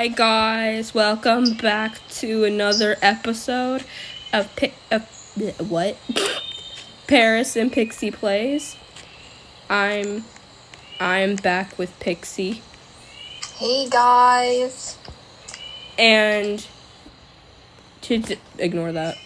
Hi guys, welcome back to another episode of Paris and Pixie Plays. I'm back with Pixie. Hey guys. And ignore that.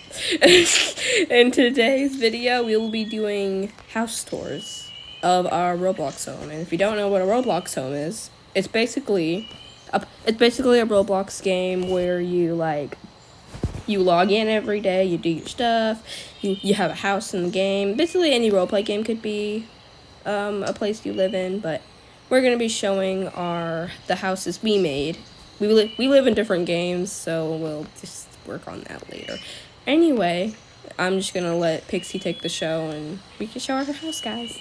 In today's video, we will be doing house tours of our Roblox home. And if you don't know what a Roblox home is, it's basically a Roblox game where you log in every day, you do your stuff, you have a house in the game. Basically any roleplay game could be a place you live in, but we're gonna be showing the houses we made. We live in different games, so we'll just work on that later. Anyway, I'm just gonna let Pixie take the show and we can show her house, guys.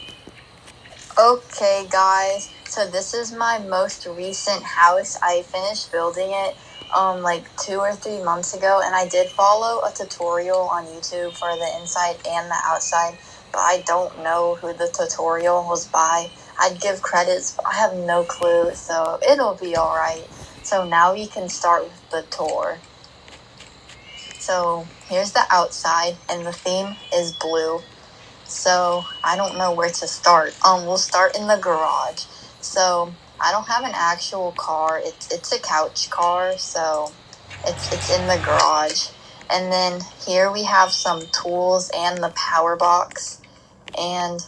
Okay guys, so this is my most recent house. I finished building it like 2 or 3 months ago, and I did follow a tutorial on YouTube for the inside and the outside, but I don't know who the tutorial was by. I'd give credits, but I have no clue, so it'll be alright. So now we can start with the tour. So here's the outside, and the theme is blue. So I don't know where to start. We'll start in the garage. So I don't have an actual car. It's a couch car, so it's in the garage. And then here we have some tools and the power box, and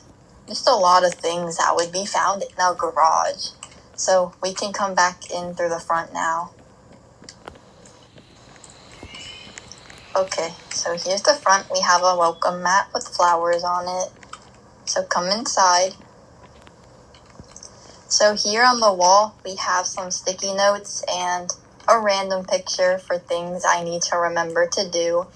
just a lot of things that would be found in a garage. So we can come back in through the front now. Okay, so here's the front. We have a welcome mat with flowers on it. So come inside. So here on the wall, we have some sticky notes and a random picture for things I need to remember to do.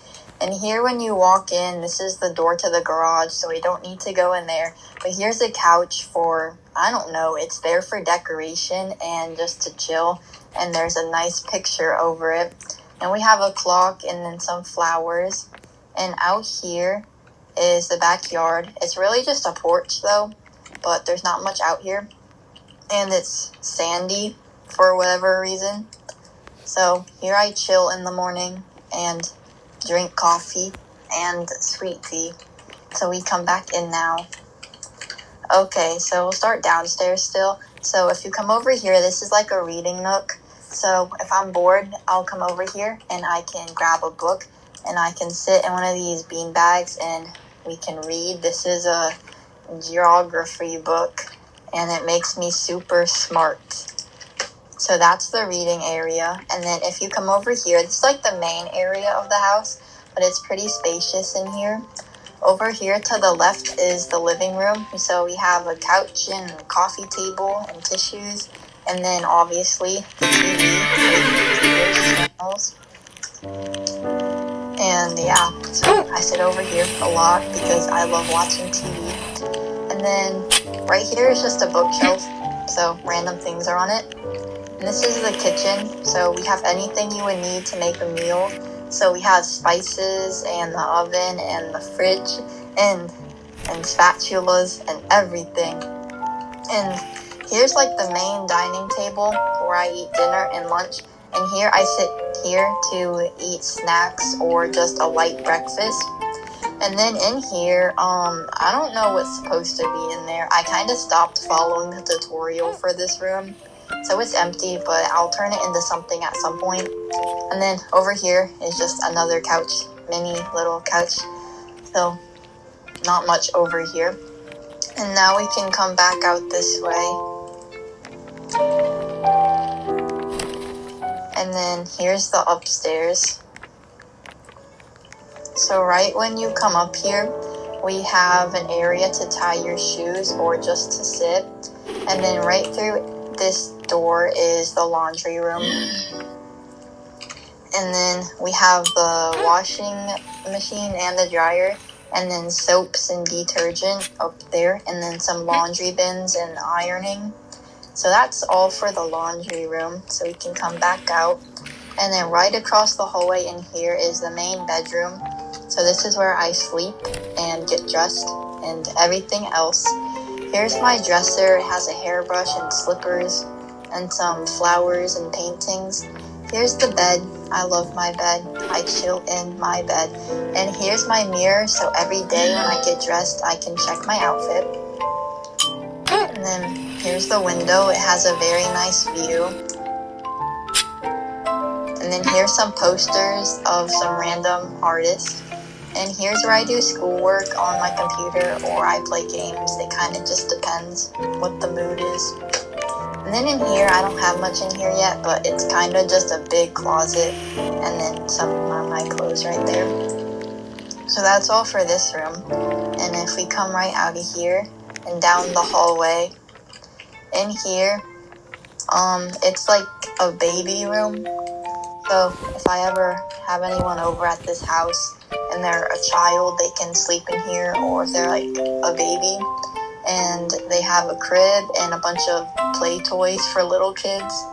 And here when you walk in, this is the door to the garage, so we don't need to go in there. But here's a couch for, I don't know, it's there for decoration and just to chill. And there's a nice picture over it. And we have a clock and then some flowers. And out here is the backyard. It's really just a porch though, but there's not much out here. And it's sandy for whatever reason. So here I chill in the morning and drink coffee and sweet tea. So we come back in now. Okay, so we'll start downstairs still. So if you come over here, this is like a reading nook. So if I'm bored, I'll come over here and I can grab a book and I can sit in one of these bean bags and we can read. This is a geography book and it makes me super smart. So that's the reading area. And then if you come over here, it's like the main area of the house, but it's pretty spacious in here. Over here to the left is the living room. So we have a couch and a coffee table and tissues. And then obviously the TV, channels. And yeah, so I sit over here a lot because I love watching TV. And then right here is just a bookshelf. So random things are on it. And this is the kitchen. So we have anything you would need to make a meal. So we have spices and the oven and the fridge and spatulas and everything. And here's like the main dining table where I eat dinner and lunch. And here I sit here to eat snacks or just a light breakfast. And then in here, I don't know what's supposed to be in there. I kind of stopped following the tutorial for this room. So it's empty, but I'll turn it into something at some point. And then over here is just another couch, mini little couch. So not much over here. And now we can come back out this way. And then here's the upstairs. So right when you come up here, we have an area to tie your shoes or just to sit. And then right through this door is the laundry room. And then we have the washing machine and the dryer. And then soaps and detergent up there. And then some laundry bins and ironing. So that's all for the laundry room. So we can come back out. And then right across the hallway in here is the main bedroom. So this is where I sleep and get dressed and everything else. Here's my dresser. It has a hairbrush and slippers and some flowers and paintings. here's the bed. I love my bed. I chill in my bed. And here's my mirror, so every day when I get dressed, I can check my outfit. And then here's the window. It has a very nice view. And then here's some posters of some random artists. And here's where I do schoolwork on my computer or I play games. It kind of just depends what the mood is. And then in here, I don't have much in here yet, but it's kind of just a big closet. And then some of my clothes right there. So that's all for this room. And if we come right out of here and down the hallway, in here, it's like a baby room. So if I ever have anyone over at this house and they're a child, they can sleep in here, or if they're like a baby and they have a crib and a bunch of play toys for little kids,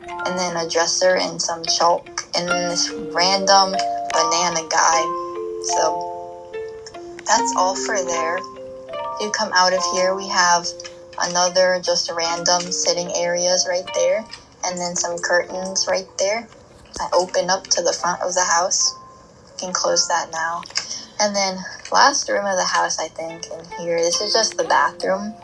and then a dresser and some chalk, and then this random banana guy. So that's all for there. If you come out of here, we have another just random sitting areas right there, and then some curtains right there that open up to the front of the house. You can close that now. And then last room of the house, I think, in here, this is just the bathroom.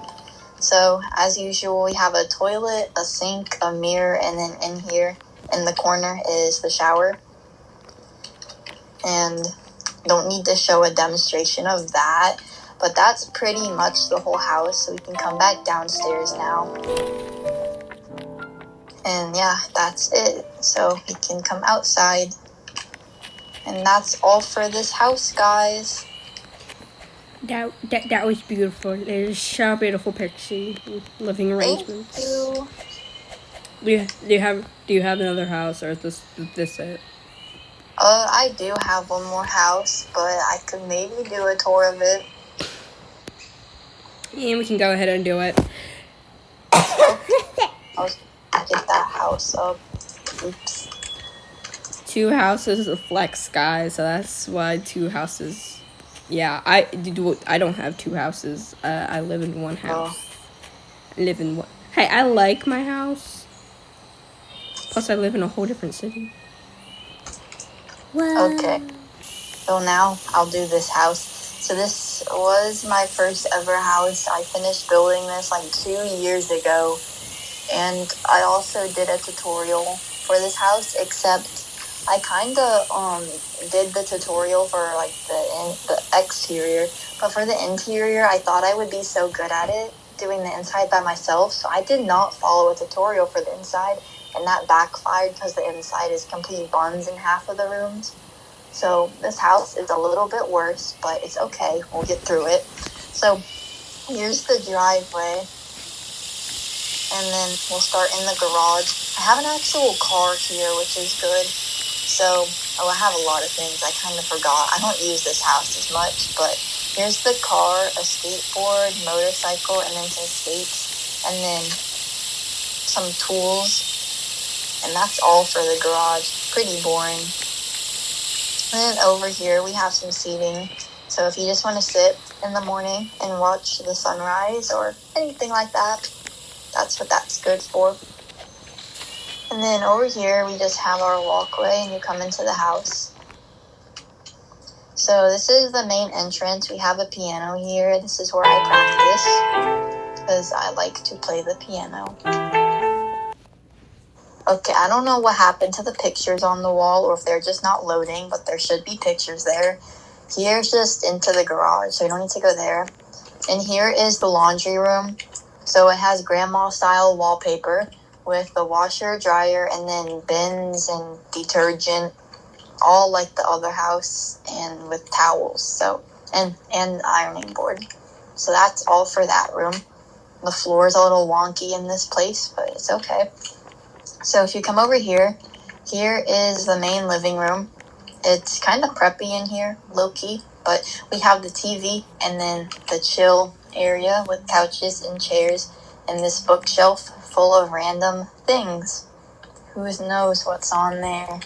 So as usual, we have a toilet, a sink, a mirror, and then in here in the corner is the shower. And don't need to show a demonstration of that, but that's pretty much the whole house. So we can come back downstairs now. And yeah, that's it. So we can come outside. And that's all for this house, guys. That was beautiful. There's so beautiful picture, living arrangements. Thank you. Do you have another house, or is this it? I do have one more house, but I could maybe do a tour of it. Yeah, we can go ahead and do it. I'll get that house up. Oops. 2 houses is a flex, guys. So that's why 2 houses. Yeah, I don't have 2 houses. I live in 1 house. I live in one. Hey, I like my house. Plus, I live in a whole different city. Okay. So now I'll do this house. So this was my first ever house. I finished building this like 2 years ago. And I also did a tutorial for this house, except I kind of did the tutorial for like the exterior, but for the interior, I thought I would be so good at it doing the inside by myself, so I did not follow a tutorial for the inside, and that backfired because the inside is complete buns in half of the rooms. So this house is a little bit worse, but it's okay. We'll get through it. So here's the driveway. And then we'll start in the garage. I have an actual car here, which is good. So, I have a lot of things. I kind of forgot. I don't use this house as much, but here's the car, a skateboard, motorcycle, and then some skates, and then some tools. And that's all for the garage. Pretty boring. And then over here, we have some seating. So if you just want to sit in the morning and watch the sunrise or anything like that, that's what that's good for. And then over here, we just have our walkway, and you come into the house. So this is the main entrance. We have a piano here. This is where I practice, because I like to play the piano. Okay, I don't know what happened to the pictures on the wall, or if they're just not loading, but there should be pictures there. Here's just into the garage, so you don't need to go there. And here is the laundry room. So it has grandma-style wallpaper with the washer, dryer, and then bins and detergent, all like the other house, and with towels. So and ironing board. So that's all for that room. The floor is a little wonky in this place, but it's okay. So if you come over here, here is the main living room. It's kind of preppy in here, low-key, but we have the TV and then the chill area with couches and chairs and this bookshelf full of random things. Who knows what's on there?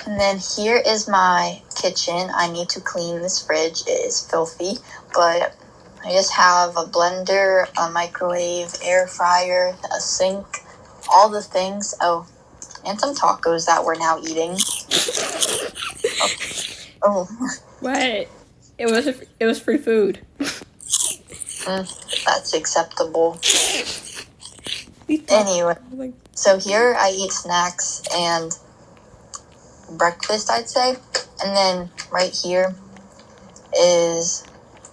And then here is my kitchen. I need to clean this fridge. It is filthy, but I just have a blender, a microwave, air fryer, a sink, all the things. Oh, and some tacos that we're now eating. Oh, What? It was free food. that's acceptable. These tacos Anyway, are like- so here I eat snacks and breakfast, I'd say. And then right here is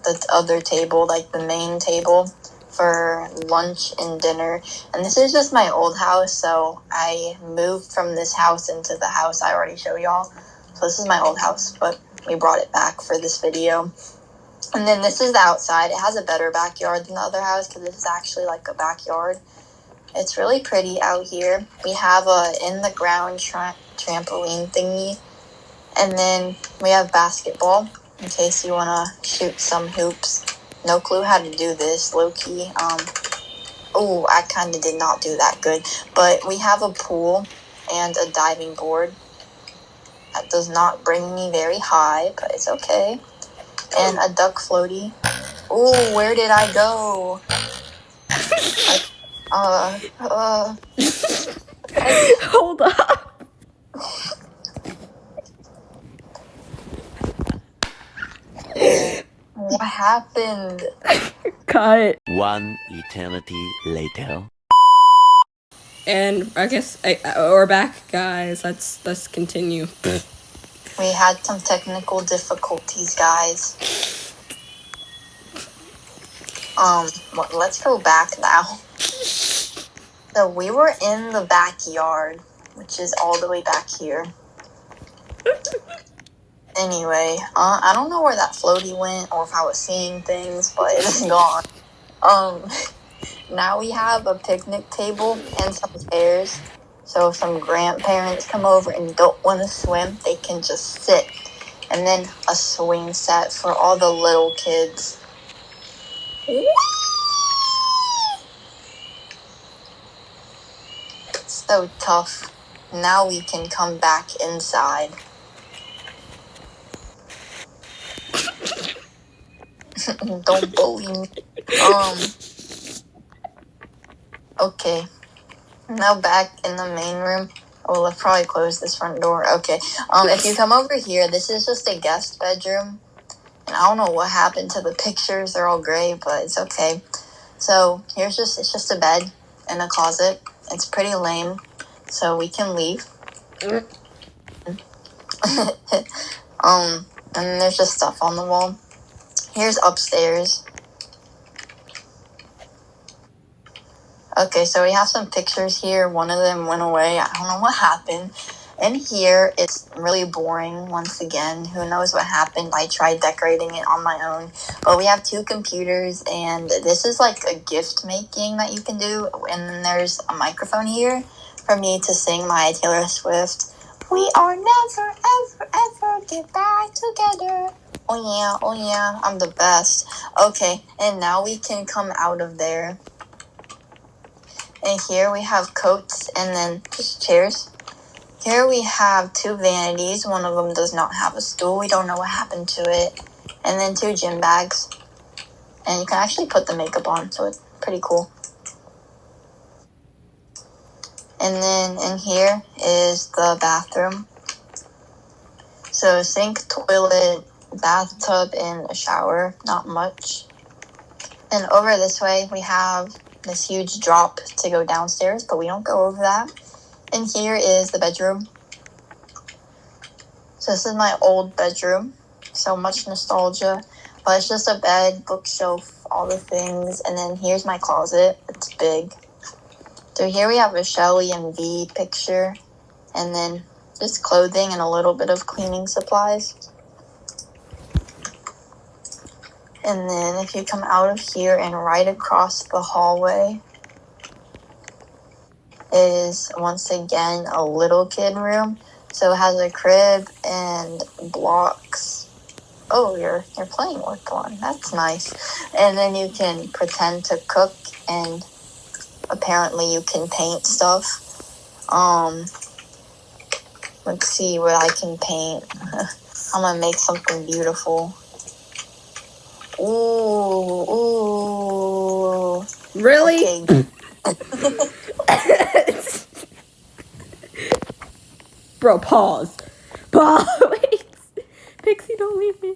the other table, like the main table for lunch and dinner. And this is just my old house, so I moved from this house into the house I already showed y'all. So this is my old house, but we brought it back for this video. And then this is the outside. It has a better backyard than the other house because this is actually like a backyard. It's really pretty out here. We have a in-the-ground trampoline thingy. And then we have basketball in case you want to shoot some hoops. No clue how to do this, low-key. Oh, I kind of did not do that good. But we have a pool and a diving board. That does not bring me very high, but it's okay. And a duck floaty. Ooh, where did I go? Hold up. What happened? Cut. One eternity later. And I guess we're back, guys. Let's continue. We had some technical difficulties, guys. Let's go back now. So we were in the backyard, which is all the way back here. Anyway, I don't know where that floaty went or if I was seeing things, but it's gone. Now we have a picnic table and some chairs. So if some grandparents come over and don't want to swim, they can just sit. And then a swing set for all the little kids. So tough. Now we can come back inside. Don't bully me. Okay. Now back in the main room. Oh, let's probably close this front door. Okay. If you come over here, this is just a guest bedroom. And I don't know what happened to the pictures. They're all gray, but it's okay. So it's just a bed and a closet. It's pretty lame. So we can leave. And there's just stuff on the wall. Here's upstairs. Okay, so we have some pictures here. One of them went away. I don't know what happened. And here, it's really boring once again. Who knows what happened? I tried decorating it on my own. But we have 2 computers, and this is like a gift making that you can do. And then there's a microphone here for me to sing my Taylor Swift. We are never, ever, ever get back together. Oh yeah, I'm the best. Okay, and now we can come out of there. And here we have coats and then just chairs. Here we have 2 vanities. One of them does not have a stool. We don't know what happened to it. And then 2 gym bags. And you can actually put the makeup on, so it's pretty cool. And then in here is the bathroom. So sink, toilet, bathtub, and a shower. Not much. And over this way, we have this huge drop to go downstairs, but we don't go over that. And here is the bedroom. So this is my old bedroom. So much nostalgia. But it's just a bed, bookshelf, all the things. And then here's my closet. It's big. So here we have a Shelly and V picture. And then just clothing and a little bit of cleaning supplies. And then if you come out of here and right across the hallway is once again a little kid room. So it has a crib and blocks. Oh, you're playing with one. That's nice. And then you can pretend to cook, and apparently you can paint stuff. Let's see what I can paint. I'm gonna make something beautiful. Ooh. Really? Okay. Bro, pause. Pause. Wait. Pixie, don't leave me.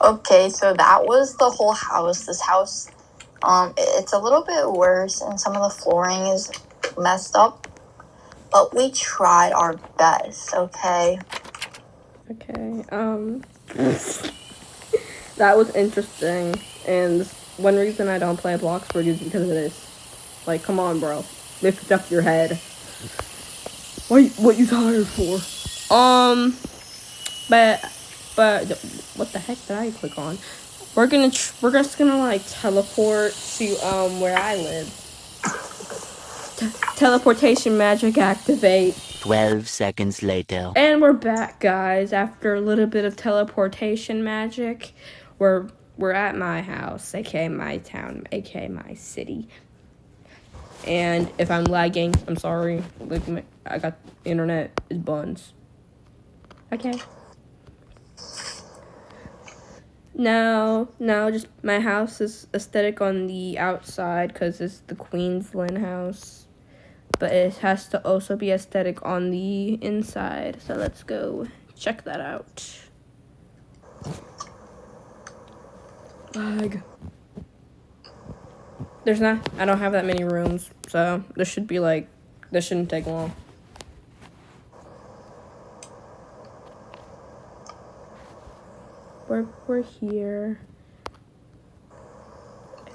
Okay, so that was the whole house. This house, it's a little bit worse, and some of the flooring is messed up. But we tried our best, okay? Okay, that was interesting, and one reason I don't play Bloxburg is because of this. Like, come on, bro. Lift up your head. What you tired for? But what the heck did I click on? We're just gonna like teleport to where I live. Teleportation magic activate. 12 seconds later. And we're back, guys. After a little bit of teleportation magic, we're at my house, aka my town, aka my city. And if I'm lagging, I'm sorry. Like, I got internet is buns. Okay. Now, just my house is aesthetic on the outside because it's the Queensland house. But it has to also be aesthetic on the inside. So let's go check that out. Lag. I don't have that many rooms, so this shouldn't take long. We're here.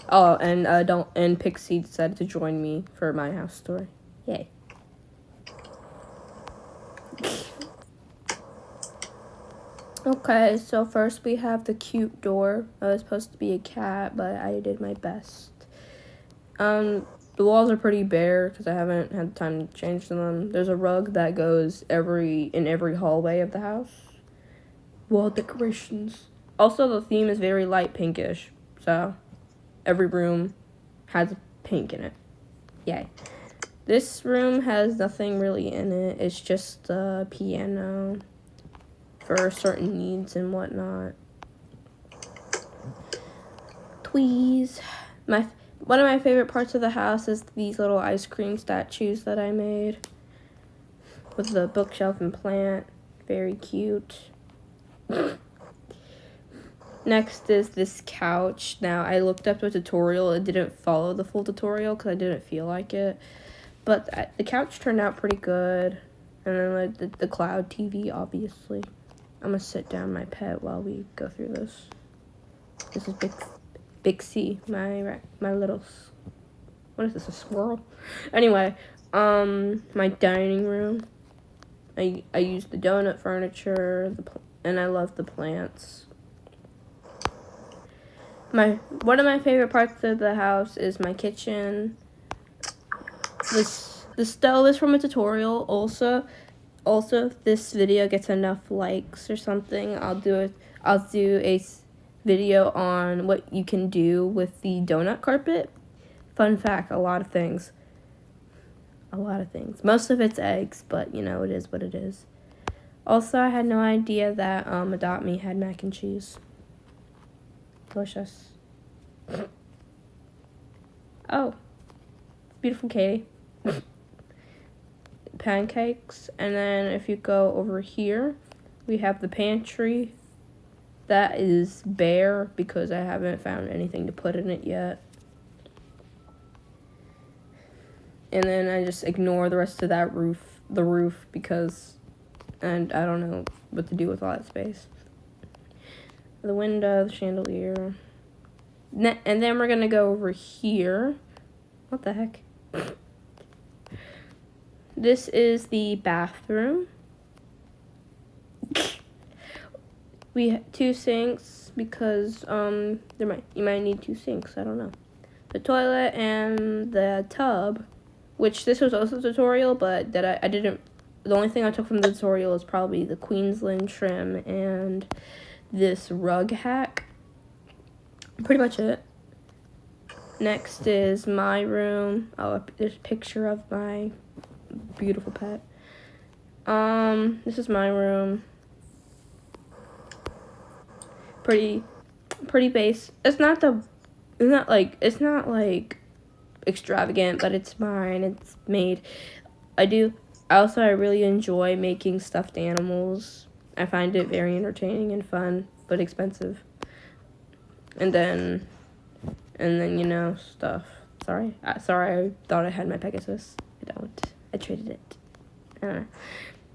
Oh, and Pixie decided to join me for my house tour. Yay. Okay, so first we have the cute door. I was supposed to be a cat, but I did my best. The walls are pretty bare because I haven't had time to change them. There's a rug that goes in every hallway of the house. Wall decorations. Also, the theme is very light pinkish, so every room has pink in it. Yay. This room has nothing really in it. It's just a piano for certain needs and whatnot. Tweez. One of my favorite parts of the house is these little ice cream statues that I made with the bookshelf and plant. Very cute. Next is this couch. Now, I looked up a tutorial. It didn't follow the full tutorial because I didn't feel like it. But the couch turned out pretty good. And then like the cloud TV, obviously. I'm going to sit down my pet while we go through this. This is Bixie, my little... What is this, a squirrel? Anyway, my dining room. I used the donut furniture, and I love the plants. One of my favorite parts of the house is my kitchen. The stove is from a tutorial. Also, if this video gets enough likes or something, I'll do a video on what you can do with the donut carpet. Fun fact, a lot of things. Most of it's eggs, but you know, it is what it is. Also, I had no idea that Adopt Me had mac and cheese. Delicious. Oh, beautiful Katie. Pancakes. And then if you go over here, we have the pantry. That is bare because I haven't found anything to put in it yet. And then I just ignore the rest of that the roof because and I don't know what to do with all that space. The window, the chandelier. And then we're going to go over here. What the heck? This is the bathroom. We have 2 sinks because you might need 2 sinks, I don't know. The toilet and the tub, which this was also a tutorial, but that I didn't. The only thing I took from the tutorial is probably the Queensland trim and this rug hack. Pretty much it. Next is my room. Oh, there's a picture of my beautiful pet. This is my room. Pretty base. It's not like extravagant, but it's mine. It's made. I do Also, I really enjoy making stuffed animals. I find it very entertaining and fun, but expensive. And then you know, stuff. Sorry, I thought I had my Pegasus. I don't. I traded it.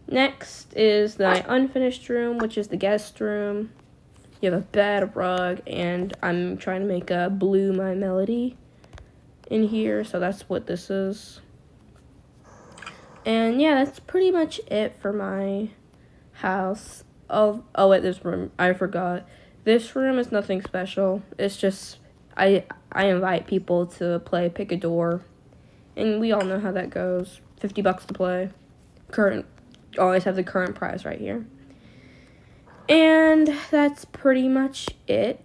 Next is the unfinished room, which is the guest room. You have a bed, a rug, and I'm trying to make a Blue My Melody in here, so that's what this is. And yeah, that's pretty much it for my house. Oh wait, this room, I forgot. This room is nothing special. It's just I invite people to play pick a door, and we all know how that goes. $50 to play. Always have the current price right here. And that's pretty much it.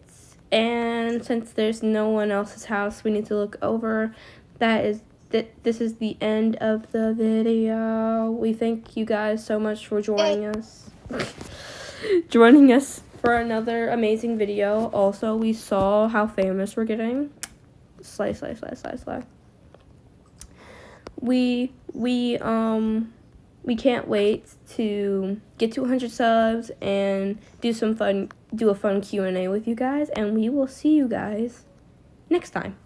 And since there's no one else's house we need to look over, this is the end of the video. We thank you guys so much for joining us. Joining us for another amazing video. Also, we saw how famous we're getting. Slay. We can't wait to get to 100 subs and do a fun Q&A with you guys, and we will see you guys next time.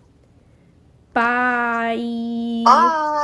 Bye. Bye.